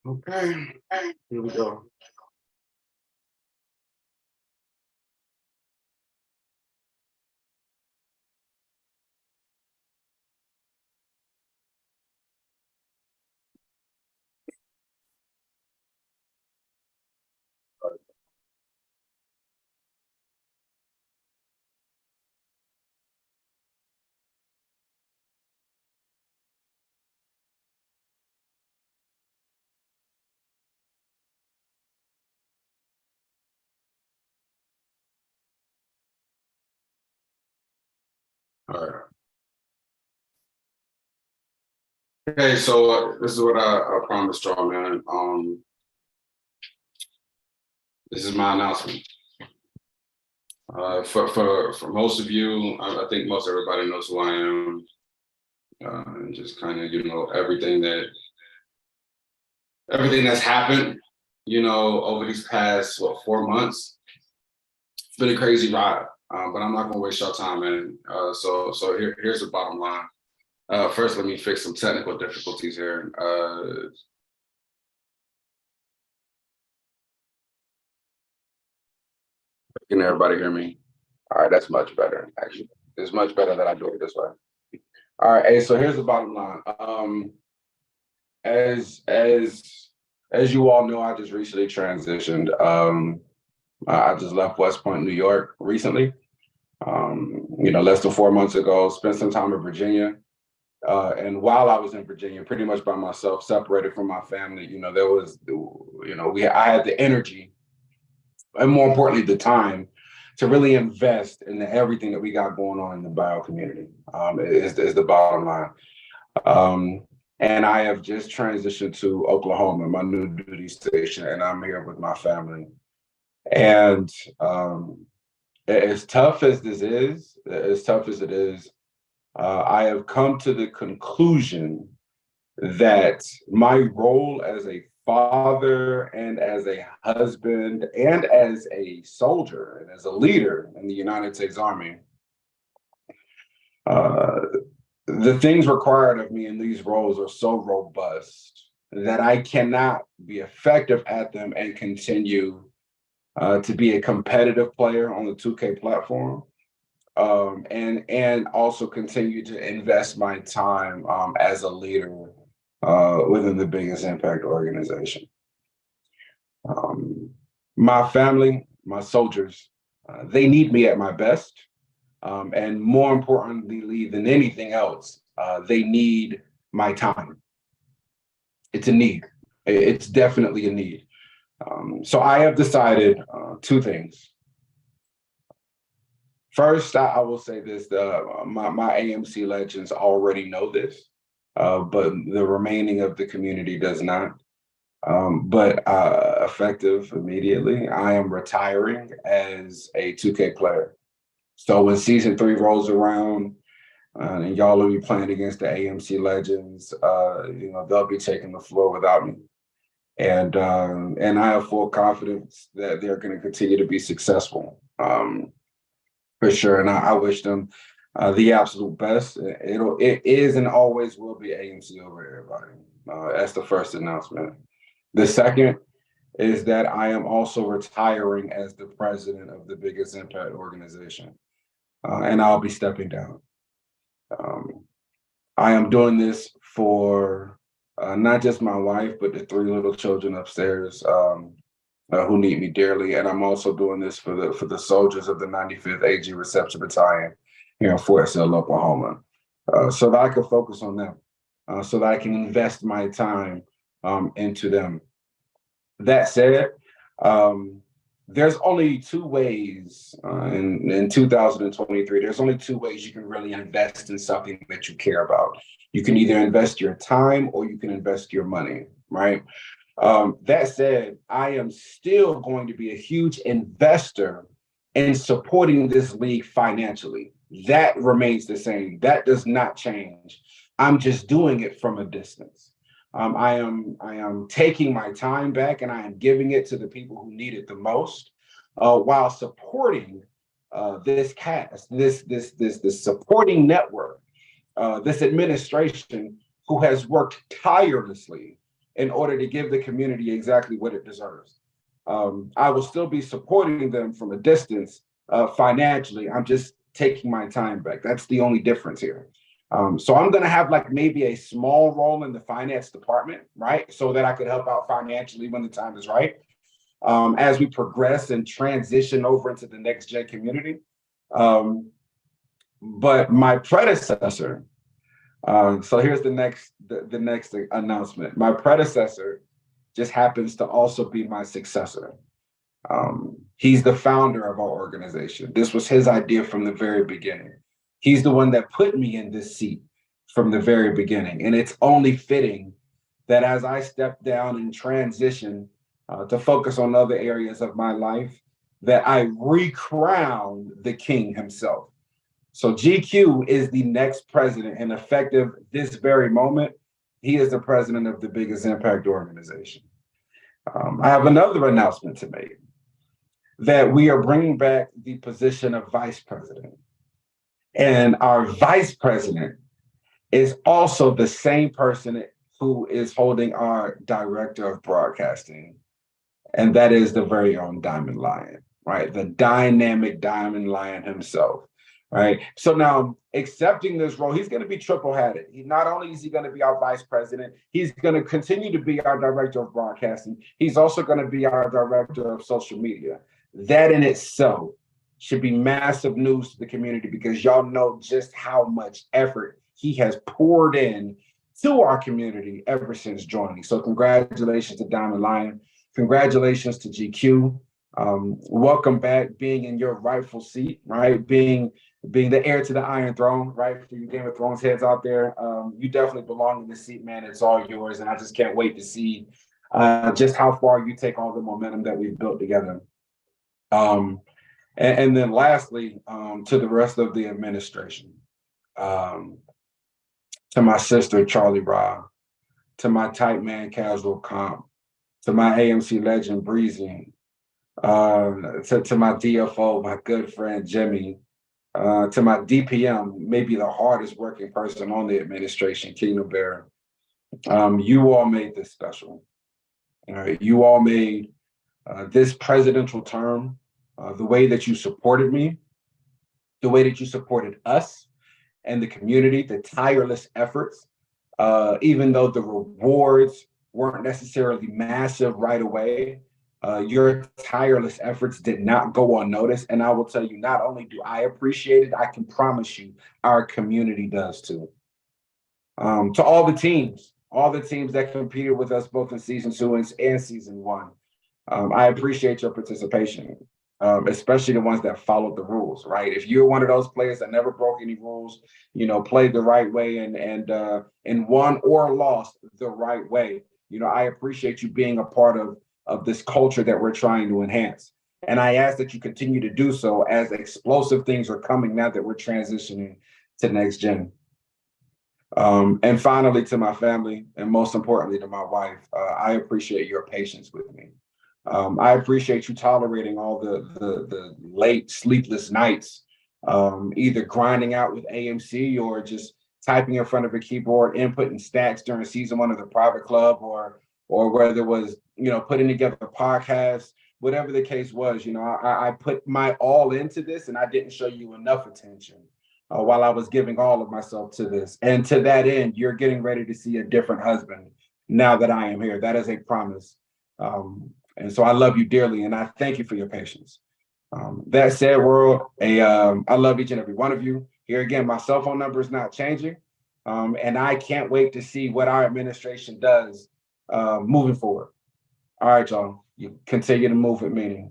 Okay, here we go. All right. Okay, so this is what I promised y'all, man. This is my announcement. For most of you, I think most everybody knows who I am, and just kind of everything that's happened, over these past 4 months. It's been a crazy ride, but I'm not gonna waste your time, man. Here's the bottom line. First, let me fix some technical difficulties here. Can everybody hear me? All right, that's much better. Actually, it's much better that I do it this way. All right, hey, so here's the bottom line. As as you all know, I just recently transitioned. I just left West Point, New York recently. Less than 4 months ago, spent some time in Virginia. And while I was in Virginia, pretty much by myself, separated from my family, I had the energy and more importantly, the time to really invest in everything that we got going on in the bio community. Is the bottom line. And I have just transitioned to Oklahoma, my new duty station, and I'm here with my family. And as tough as this is, as tough as it is, I have come to the conclusion that my role as a father and as a husband and as a soldier and as a leader in the United States Army, the things required of me in these roles are so robust that I cannot be effective at them and continue to be a competitive player on the 2K platform, and also continue to invest my time as a leader within the biggest impact organization. My family, my soldiers, they need me at my best. And more importantly than anything else, they need my time. It's a need. It's definitely a need. So I have decided two things. First, I will say this: my AMC legends already know this, but the remaining of the community does not. But effective immediately, I am retiring as a 2K player. So when season 3 rolls around, and y'all will be playing against the AMC legends, they'll be taking the floor without me. And I have full confidence that they're going to continue to be successful, for sure. And I wish them the absolute best. It is and always will be AMC over everybody. That's the first announcement. The second is that I am also retiring as the president of the biggest impact organization, and I'll be stepping down. I am doing this for not just my wife, but the 3 little children upstairs who need me dearly, and I'm also doing this for the soldiers of the 95th AG Reception Battalion here in Fort Sill, Oklahoma, so that I can focus on them, so that I can invest my time into them. That said, there's only 2 ways in 2023. There's only 2 ways you can really invest in something that you care about. You can either invest your time or you can invest your money, right? That said, I am still going to be a huge investor in supporting this league financially. That remains the same. That does not change. I'm just doing it from a distance. I am taking my time back and I am giving it to the people who need it the most, while supporting this cast, this supporting network, this administration who has worked tirelessly in order to give the community exactly what it deserves. I will still be supporting them from a distance financially. I'm just taking my time back. That's the only difference here. So I'm going to have like maybe a small role in the finance department, right? So that I could help out financially when the time is right. As we progress and transition over into the next gen community. But my predecessor, so here's the next announcement. My predecessor just happens to also be my successor. He's the founder of our organization. This was his idea from the very beginning. He's the one that put me in this seat from the very beginning. And it's only fitting that as I step down and transition to focus on other areas of my life, that I recrown the king himself. So GQ is the next president, and effective this very moment, he is the president of the biggest impact organization. I have another announcement to make, that we are bringing back the position of vice president. And our vice president is also the same person who is holding our director of broadcasting. And that is the very own Diamond Lion, right? The dynamic Diamond Lion himself, right? So now accepting this role, he's going to be triple-headed. Not only is he going to be our vice president, he's going to continue to be our director of broadcasting. He's also going to be our director of social media. That in itself should be massive news to the community, because y'all know just how much effort he has poured in to our community ever since joining. So congratulations to Diamond Lion. Congratulations to GQ. Welcome back, being in your rightful seat, right? Being the heir to the Iron Throne, right? For you Game of Thrones heads out there, you definitely belong in the seat, man. It's all yours, and I just can't wait to see just how far you take all the momentum that we've built together. And then lastly, to the rest of the administration, to my sister, Charlie Ra, to my tight man, Casual Comp, to my AMC legend, Breezy, to my DFO, my good friend, Jimmy, to my DPM, maybe the hardest working person on the administration, Kingdom Bear. You all made this special. You all made this presidential term, the way that you supported me, the way that you supported us and the community, the tireless efforts, even though the rewards weren't necessarily massive right away, your tireless efforts did not go unnoticed. And I will tell you, not only do I appreciate it, I can promise you our community does too. To all the teams that competed with us both in season 2 and season 1, I appreciate your participation, especially the ones that followed the rules, right? If you're one of those players that never broke any rules, played the right way and won or lost the right way, I appreciate you being a part of this culture that we're trying to enhance. And I ask that you continue to do so as explosive things are coming now that we're transitioning to next gen. And finally, to my family, and most importantly to my wife, I appreciate your patience with me. I appreciate you tolerating all the late sleepless nights, either grinding out with AMC or just typing in front of a keyboard, inputting stats during season 1 of the private club, or whether it was, putting together podcasts, whatever the case was. I put my all into this, and I didn't show you enough attention while I was giving all of myself to this. And to that end, you're getting ready to see a different husband now that I am here. That is a promise. And so I love you dearly, and I thank you for your patience. That said, world, I love each and every one of you. Here again, my cell phone number is not changing, and I can't wait to see what our administration does moving forward. All right, y'all. You continue to move with meaning.